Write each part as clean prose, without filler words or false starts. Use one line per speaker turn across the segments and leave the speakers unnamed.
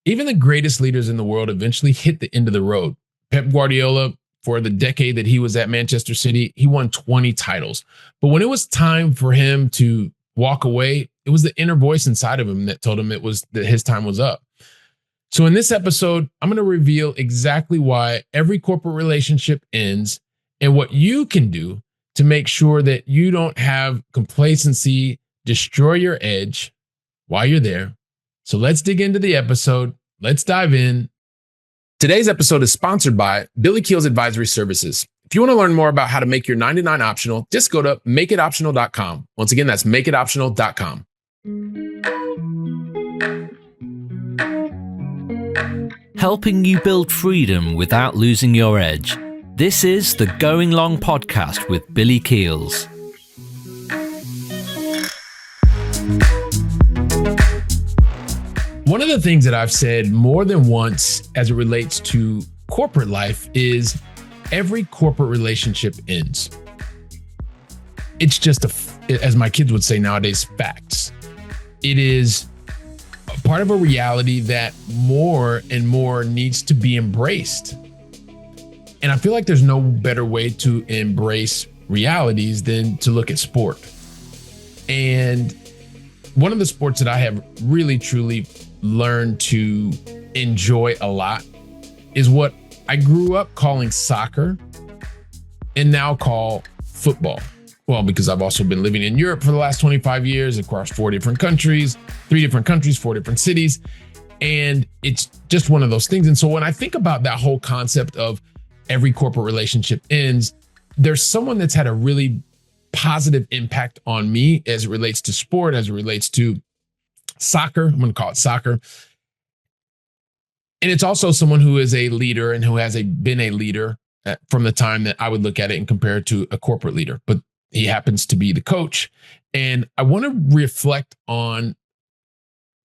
Even the greatest leaders in the world eventually hit the end of the road. Pep Guardiola, for the decade that he was at Manchester City, he won 20 titles. But when it was time for him to walk away, it was the inner voice inside of him that told him that his time was up. So in this episode, I'm going to reveal exactly why every corporate relationship ends and what you can do to make sure that you don't have complacency destroy your edge while you're there. So let's dig into the episode. Let's dive in. Today's episode is sponsored by Billy Keel's Advisory Services. If you want to learn more about how to make your 99 optional, just go to makeitoptional.com. Once again, that's makeitoptional.com.
Helping you build freedom without losing your edge. This is the Going Long podcast with Billy Keels.
One of the things that I've said more than once as it relates to corporate life is every corporate relationship ends. It's just, as my kids would say nowadays, facts. It is a part of a reality that more and more needs to be embraced. And I feel like there's no better way to embrace realities than to look at sport. And one of the sports that I have really, truly learned to enjoy a lot is what I grew up calling soccer and now call football. Well, because I've also been living in Europe for the last 25 years across 4 different countries, 3 different countries, 4 different cities. And it's just one of those things. And so when I think about that whole concept of every corporate relationship ends, there's someone that's had a really positive impact on me as it relates to sport, as it relates to soccer. I'm going to call it soccer. And it's also someone who is a leader and who has been a leader from the time that I would look at it and compare it to a corporate leader. But he happens to be the coach. And I want to reflect on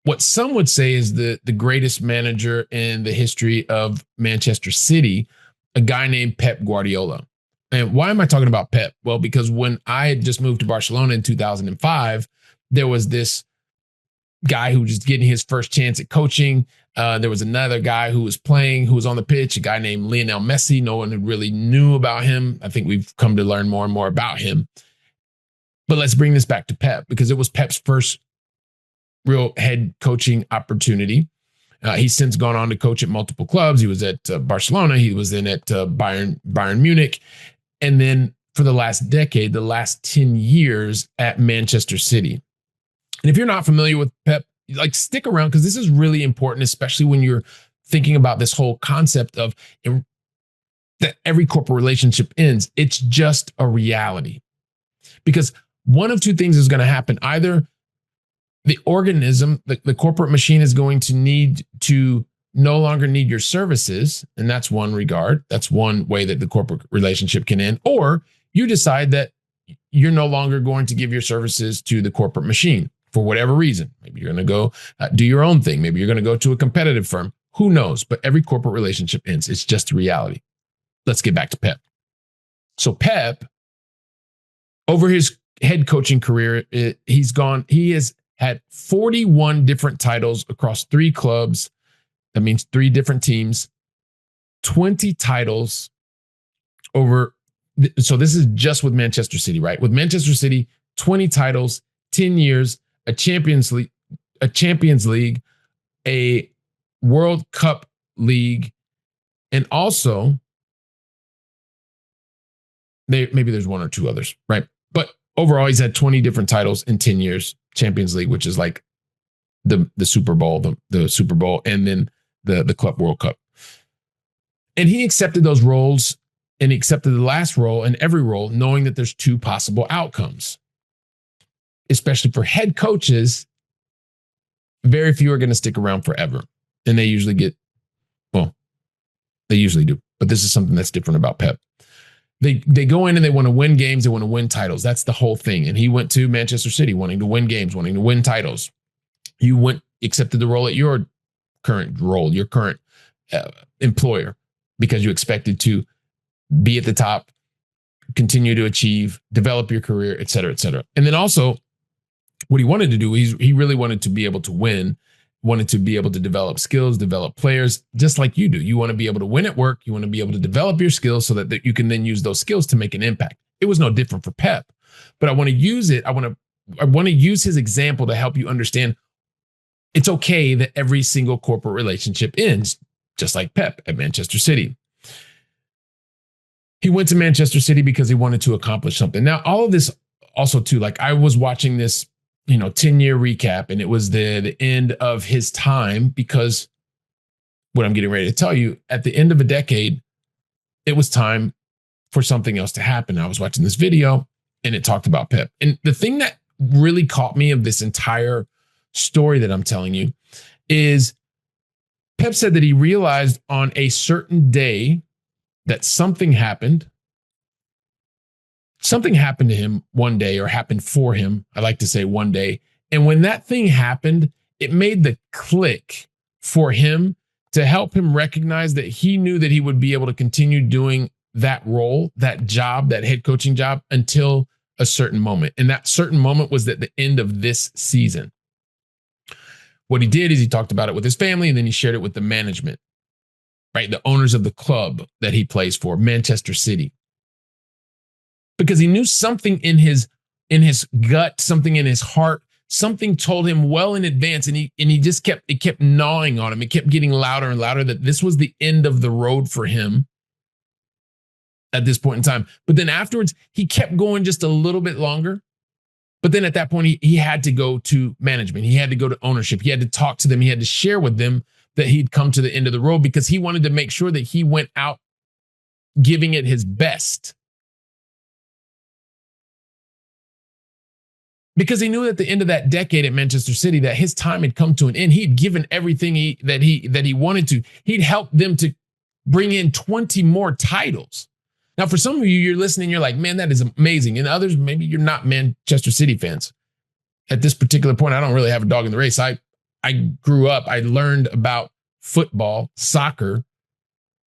what some would say is the greatest manager in the history of Manchester City, a guy named Pep Guardiola. And why am I talking about Pep? Well, because when I had just moved to Barcelona in 2005, there was this guy who was just getting his first chance at coaching. There was another guy who was playing, who was on the pitch, a guy named Lionel Messi. No one really knew about him. I think we've come to learn more and more about him. But let's bring this back to Pep, because it was Pep's first real head coaching opportunity. He's since gone on to coach at multiple clubs. He was at Barcelona. He was then at Bayern Munich. And then for the last decade, the last 10 years at Manchester City. And if you're not familiar with Pep, like, stick around, because this is really important, especially when you're thinking about this whole concept of that every corporate relationship ends. It's just a reality. Because one of two things is going to happen. Either the organism, the corporate machine, is going to need to no longer need your services. And that's one regard. That's one way that the corporate relationship can end. Or you decide that you're no longer going to give your services to the corporate machine for whatever reason. Maybe you're going to go do your own thing. Maybe you're going to go to a competitive firm. Who knows? But every corporate relationship ends. It's just a reality. Let's get back to Pep. So Pep, over his head coaching career, he has had 41 different titles across 3 clubs. That means 3 different teams, 20 titles over. So this is just with Manchester City, right? With Manchester City, 20 titles, 10 years, a Champions League, a World Cup league, and also maybe there's 1 or 2 others, right? But overall, he's had 20 different titles in 10 years. Champions League, which is like the Super Bowl, the Super Bowl, and then the Club World Cup. And he accepted those roles, and he accepted the last role and every role, knowing that there's 2 possible outcomes. Especially for head coaches, very few are going to stick around forever. And they usually do. But this is something that's different about Pep. They go in and they want to win games. They want to win titles. That's the whole thing. And he went to Manchester City wanting to win games, wanting to win titles. You accepted the role at your current role, your current employer, because you expected to be at the top, continue to achieve, develop your career, et cetera, et cetera. And then also what he wanted to do, he really wanted to be able to win. wanted to be able to develop skills, develop players, just like you do. You want to be able to win at work. You want to be able to develop your skills so that you can then use those skills to make an impact. It was no different for Pep, but I want to use it. I want to use his example to help you understand it's okay that every single corporate relationship ends, just like Pep at Manchester City. He went to Manchester City because he wanted to accomplish something. Now, all of this also too, like I was watching this, 10-year recap, and it was the end of his time, because what I'm getting ready to tell you, at the end of a decade, it was time for something else to happen. I was watching this video and it talked about Pep. And the thing that really caught me of this entire story that I'm telling you is Pep said that he realized on a certain day that something happened. Something happened to him one day, or happened for him. I like to say one day. And when that thing happened, it made the click for him to help him recognize that he knew that he would be able to continue doing that role, that job, that head coaching job, until a certain moment. And that certain moment was at the end of this season. What he did is he talked about it with his family, and then he shared it with the management, right? The owners of the club that he plays for, Manchester City. Because he knew something in his gut, something in his heart, something told him well in advance, and he just kept gnawing on him. It kept getting louder and louder that this was the end of the road for him at this point in time. But then afterwards, he kept going just a little bit longer. But then at that point, he had to go to management. He had to go to ownership. He had to talk to them. He had to share with them that he'd come to the end of the road, because he wanted to make sure that he went out giving it his best. Because he knew at the end of that decade at Manchester City that his time had come to an end. He'd given everything that he wanted to. He'd helped them to bring in 20 more titles. Now, for some of you, you're listening, you're like, man, that is amazing. And others, maybe you're not Manchester City fans. At this particular point, I don't really have a dog in the race. I grew up, I learned about football, soccer,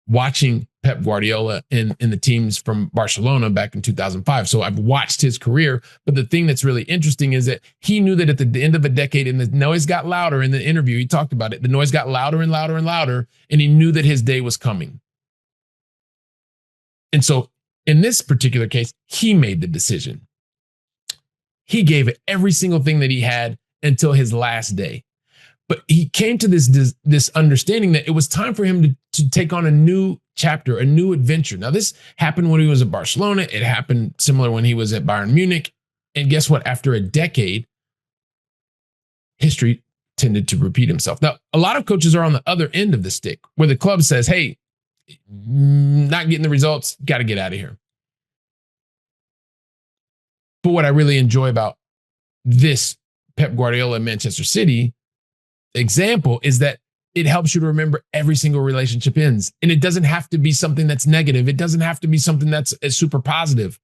watching Pep Guardiola in the teams from Barcelona back in 2005. So I've watched his career. But the thing that's really interesting is that he knew that at the end of a decade, and the noise got louder in the interview, he talked about it. The noise got louder and louder and louder, and he knew that his day was coming. And so in this particular case, he made the decision. He gave it every single thing that he had until his last day. But he came to this understanding that it was time for him to take on a new chapter, a new adventure. Now, this happened when he was at Barcelona. It happened similar when he was at Bayern Munich. And guess what? After a decade, history tended to repeat himself. Now, a lot of coaches are on the other end of the stick, where the club says, hey, not getting the results, got to get out of here. But what I really enjoy about this Pep Guardiola and Manchester City example is that it helps you to remember every single relationship ends. And it doesn't have to be something that's negative. It doesn't have to be something that's super positive.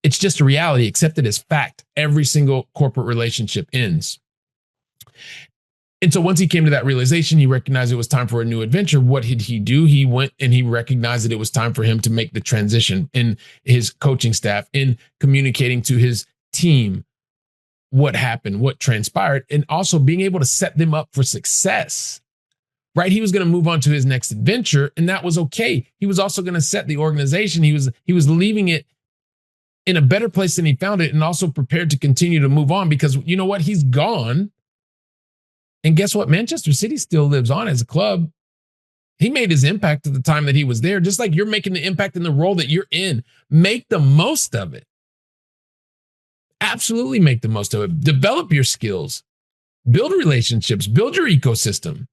It's just a reality. Accept it as fact. Every single corporate relationship ends. And so once he came to that realization, he recognized it was time for a new adventure. What did he do? He went and he recognized that it was time for him to make the transition in his coaching staff, in communicating to his team what happened, what transpired, and also being able to set them up for success, right? He was going to move on to his next adventure, and that was okay. He was also going to set the organization. He was leaving it in a better place than he found it, and also prepared to continue to move on, because you know what? He's gone. And guess what? Manchester City still lives on as a club. He made his impact at the time that he was there, just like you're making the impact in the role that you're in. Make the most of it. Absolutely make the most of it. Develop your skills, build relationships, build your ecosystem.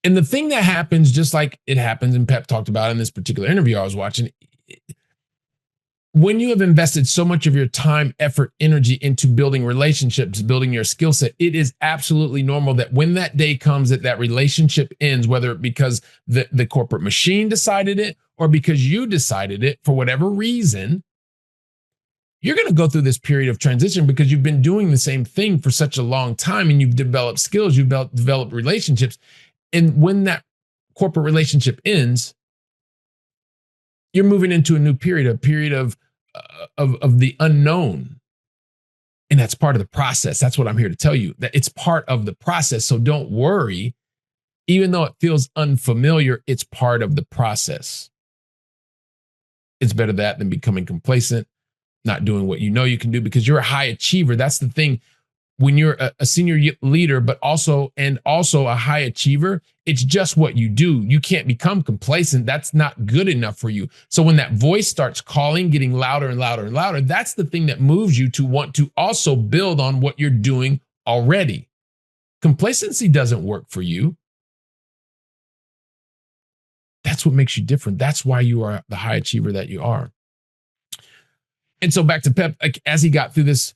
And the thing that happens, just like it happens, and Pep talked about in this particular interview I was watching, when you have invested so much of your time, effort, energy into building relationships, building your skill set, it is absolutely normal that when that day comes that relationship ends, whether it because the corporate machine decided it or because you decided it for whatever reason, you're going to go through this period of transition because you've been doing the same thing for such a long time, and you've developed skills, you've developed relationships. And when that corporate relationship ends, you're moving into a new period, a period of the unknown. And that's part of the process. That's what I'm here to tell you, that it's part of the process. So don't worry. Even though it feels unfamiliar, it's part of the process. It's better that than becoming complacent, not doing what you know you can do, because you're a high achiever. That's the thing. When you're a senior leader, but also a high achiever, it's just what you do. You can't become complacent. That's not good enough for you. So when that voice starts calling, getting louder and louder and louder, that's the thing that moves you to want to also build on what you're doing already. Complacency doesn't work for you. That's what makes you different. That's why you are the high achiever that you are. And so back to Pep, like, as he got through this,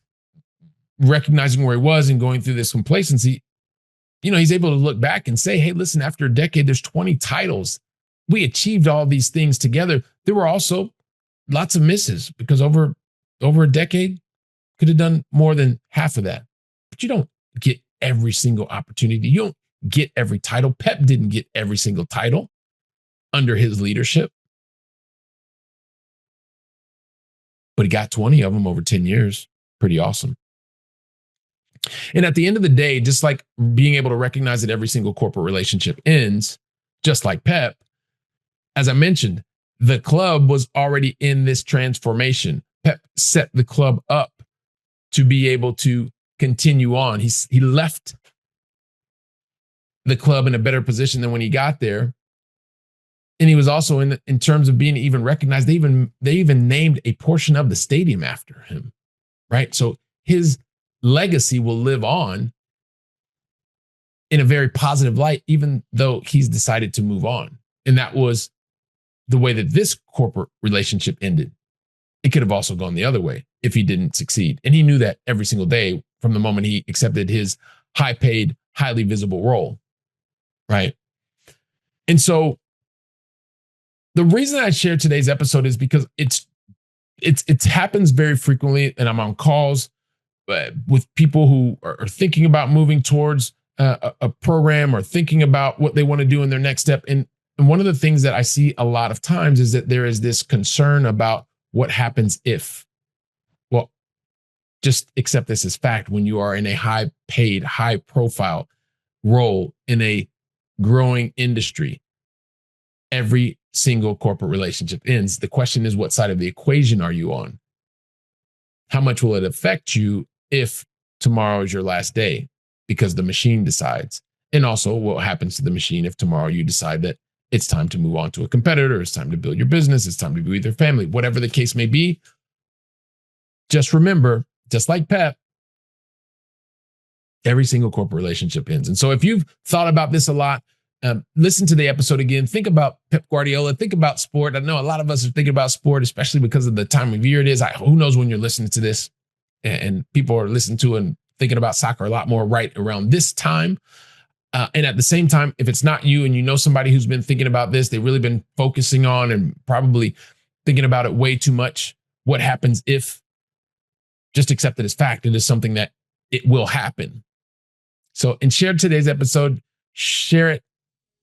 recognizing where he was and going through this complacency, he's able to look back and say, hey, listen, after a decade, there's 20 titles. We achieved all these things together. There were also lots of misses, because over a decade, could have done more than half of that. But you don't get every single opportunity. You don't get every title. Pep didn't get every single title under his leadership, but he got 20 of them over 10 years. Pretty awesome. And at the end of the day, just like being able to recognize that every single corporate relationship ends, just like Pep, as I mentioned, the club was already in this transformation. Pep set the club up to be able to continue on. He left the club in a better position than when he got there. And he was also in terms of being even recognized. They even named a portion of the stadium after him, right? So his legacy will live on in a very positive light, even though he's decided to move on. And that was the way that this corporate relationship ended. It could have also gone the other way if he didn't succeed. And he knew that every single day from the moment he accepted his high-paid, highly visible role, right? And so the reason I shared today's episode is because it happens very frequently, and I'm on calls with people who are thinking about moving towards a program or thinking about what they want to do in their next step. And one of the things that I see a lot of times is that there is this concern about what happens if. Well, just accept this as fact. When you are in a high-paid, high-profile role in a growing industry, every single corporate relationship ends. The question is, what side of the equation are you on? How much will it affect you if tomorrow is your last day? Because the machine decides. And also, what happens to the machine if tomorrow you decide that it's time to move on to a competitor, it's time to build your business, it's time to be with your family, whatever the case may be. Just remember, just like Pep, every single corporate relationship ends. And so if you've thought about this a lot, listen to the episode again. Think about Pep Guardiola. Think about sport. I know a lot of us are thinking about sport, especially because of the time of year it is. Who knows when you're listening to this? And people are listening to and thinking about soccer a lot more right around this time. And at the same time, if it's not you and you know somebody who's been thinking about this, they've really been focusing on and probably thinking about it way too much. What happens if? Just accept it as fact. It is something that it will happen. So, and share today's episode. Share it.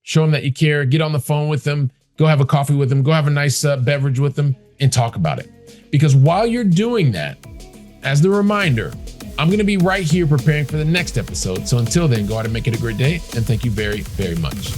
Show them that you care. Get on the phone with them. Go have a coffee with them. Go have a nice beverage with them and talk about it. Because while you're doing that, as the reminder, I'm going to be right here preparing for the next episode. So until then, go out and make it a great day. And thank you very, very much.